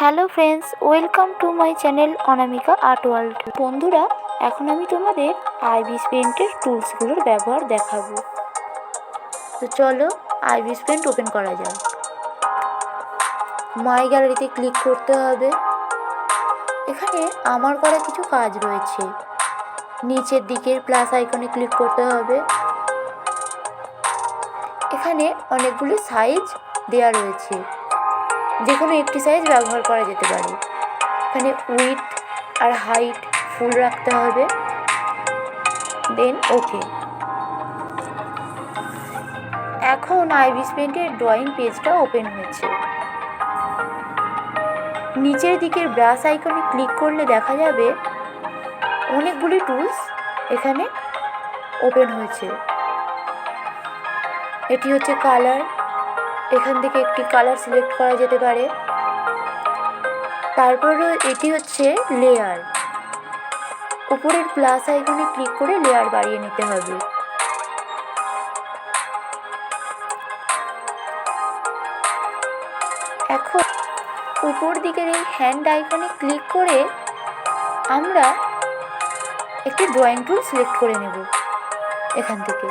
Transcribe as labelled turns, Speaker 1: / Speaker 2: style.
Speaker 1: Hello friends, welcome to my channel Anamika art world. বন্ধুরা, এখন আমি তোমাদের আইবিস পেন্টের টুলসগুলোর ব্যবহার দেখাবো। তো চলো আইবিস পেন্ট ওপেন করা যায়। মাই গ্যালারিতে ক্লিক করতে হবে। এখানে আমার করা কিছু কাজ রয়েছে। নিচের দিকের প্লাস আইকনে ক্লিক করতে হবে। এখানে অনেকগুলি সাইজ দেওয়া রয়েছে, যে কোনো একটি সাইজ ব্যবহার করা যেতে পারে। এখানে উইথ আর হাইট ফুল রাখতে হবে, দেন ওকে। এখন আইবিস পেন্টের ড্রয়িং পেজটা ওপেন হয়েছে। নিচের দিকের ব্রাশ আইকনে ক্লিক করলে দেখা যাবে অনেকগুলি টুলস এখানে ওপেন হয়েছে। এটি হচ্ছে কালার, এখান থেকে একটি কালার সিলেক্ট করা যেতে পারে। তারপরও এটি হচ্ছে লেয়ার, উপরের প্লাস আইকনে ক্লিক করে লেয়ার বাড়িয়ে নিতে হবে। এখন উপর দিকের এই হ্যান্ড আইকনে ক্লিক করে আমরা একটি ড্রয়িং টুল সিলেক্ট করে নেব এখান থেকে।